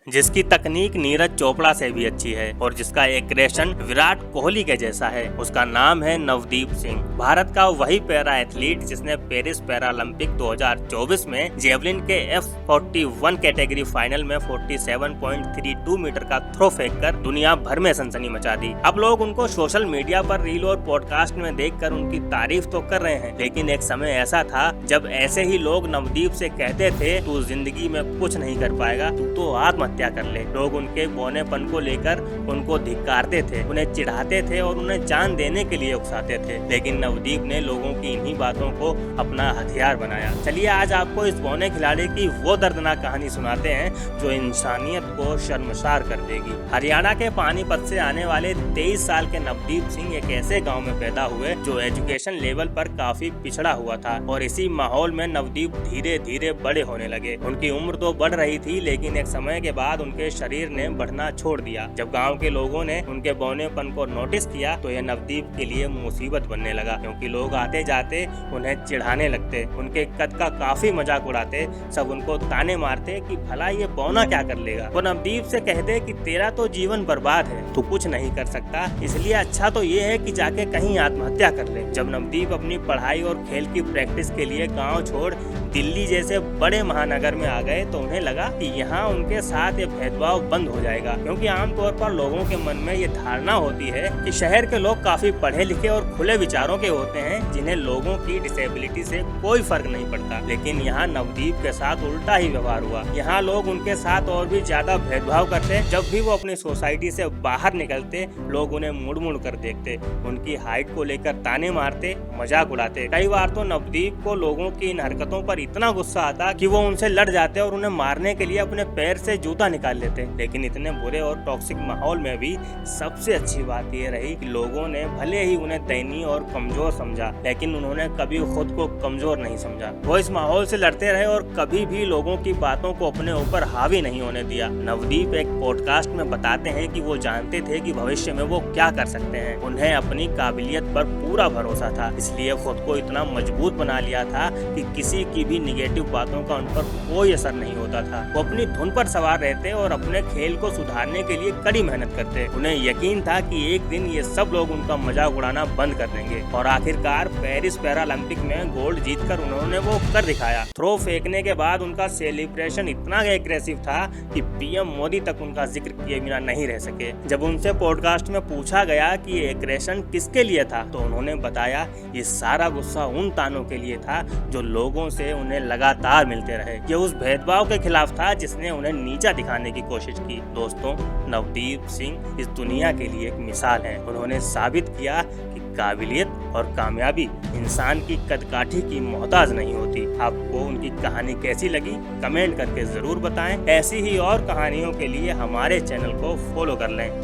जिसकी तकनीक नीरज चोपड़ा से भी अच्छी है और जिसका एग्रेशन विराट कोहली के जैसा है। उसका नाम है नवदीप सिंह। भारत का वही पैरा एथलीट जिसने पेरिस पैरालंपिक 2024 में जेवलिन के F41 कैटेगरी फाइनल में 47.32 मीटर का थ्रो फेंककर दुनिया भर में सनसनी मचा दी। अब लोग उनको सोशल मीडिया पर रील और पॉडकास्ट में देखकर उनकी तारीफ तो कर रहे हैं, लेकिन एक समय ऐसा था जब ऐसे ही लोग नवदीप से कहते थे तू जिंदगी में कुछ नहीं कर पाएगा, तू तो आत्महत्या कर ले। लोग उनके बौनेपन को लेकर उनको धिक्कारते थे, उन्हें चिढ़ाते थे और उन्हें जान देने के लिए उकसाते थे, लेकिन नवदीप ने लोगों की इन्हीं बातों को अपना हथियार बनाया। चलिए आज आपको इस बौने खिलाड़ी की वो दर्दनाक कहानी सुनाते हैं जो इंसानियत को शर्मसार कर देगी। हरियाणा के पानीपत से आने वाले 23 साल के नवदीप सिंह एक ऐसे गाँव में पैदा हुए जो एजुकेशन लेवल पर काफी पिछड़ा हुआ था और इसी माहौल में नवदीप धीरे धीरे बड़े होने लगे। उनकी उम्र तो बढ़ रही थी, लेकिन एक समय के बाद उनके शरीर ने बढ़ना छोड़ दिया। जब गांव के लोगों ने उनके बौनेपन को नोटिस किया तो यह नवदीप के लिए मुसीबत बनने लगा, क्योंकि लोग आते जाते उन्हें चिढ़ाने लगते, उनके कद का काफी मजाक उड़ाते, सब उनको ताने मारते कि भला ये बौना क्या कर लेगा। वो नवदीप से कहते कि तेरा तो जीवन बर्बाद है, तू कुछ नहीं कर सकता, इसलिए अच्छा तो ये है कि जाके कहीं आत्महत्या कर ले। जब नवदीप अपनी पढ़ाई और खेल की प्रैक्टिस के लिए गाँव छोड़ दिल्ली जैसे बड़े महानगर में आ गए तो उन्हें लगा कि यहाँ उनके साथ ये भेदभाव बंद हो जाएगा, क्योंकि आमतौर पर लोगों के मन में ये धारणा होती है कि शहर के लोग काफी पढ़े लिखे और खुले विचारों के होते हैं, जिन्हें लोगों की डिसेबिलिटी से कोई फर्क नहीं पड़ता। लेकिन यहाँ नवदीप के साथ उल्टा ही व्यवहार हुआ। यहाँ लोग उनके साथ और भी ज्यादा भेदभाव करते। जब भी वो अपनी सोसाइटी से बाहर निकलते लोग उन्हें मुड़ मुड़ कर देखते, उनकी हाइट को लेकर ताने मारते, मजाक उड़ाते। कई बार तो नवदीप को लोगों की इन हरकतों पर इतना गुस्सा आता कि वो उनसे लड़ जाते और उन्हें मारने के लिए अपने पैर से जूता निकाल लेते। लेकिन इतने बुरे और टॉक्सिक माहौल में भी सबसे अच्छी बात यह रही कि लोगों ने भले ही उन्हें दयनीय और कमजोर समझा, लेकिन उन्होंने कभी खुद को कमजोर नहीं समझा। वो इस माहौल से लड़ते रहे और कभी भी लोगों की बातों को अपने ऊपर हावी नहीं होने दिया। नवदीप एक पॉडकास्ट में बताते हैं कि वो जानते थे कि भविष्य में वो क्या कर सकते हैं। उन्हें अपनी काबिलियत पर पूरा भरोसा था, इसलिए खुद को इतना मजबूत बना लिया था कि किसी की भी निगेटिव बातों का उन पर कोई असर नहीं होता था। वो अपनी धुन पर सवार रहते और अपने खेल को सुधारने के लिए कड़ी मेहनत करते। उन्हें यकीन था कि एक दिन ये सब लोग उनका मजाक उड़ाना बंद कर देंगे और आखिरकार पेरिस पैरालंपिक में गोल्ड जीतकर उन्होंने वो कर दिखाया। थ्रो फेंकने के बाद उनका सेलिब्रेशन इतना एग्रेसिव था कि पीएम मोदी तक उनका जिक्र किए बिना नहीं रह सके। जब उनसे पॉडकास्ट में पूछा गया कि ये एग्रेशन किसके लिए था तो उन्होंने बताया ये सारा गुस्सा उन तानों के लिए था जो लोगों से उन्हें लगातार मिलते रहे। ये उस भेदभाव के खिलाफ था जिसने उन्हें नीचा दिखाने की कोशिश की। दोस्तों, नवदीप सिंह इस दुनिया के लिए एक मिसाल है। उन्होंने साबित किया कि काबिलियत और कामयाबी इंसान की कदकाठी की मोहताज नहीं होती। आपको उनकी कहानी कैसी लगी कमेंट करके जरूर बताएं। ऐसी ही और कहानियों के लिए हमारे चैनल को फॉलो कर लें।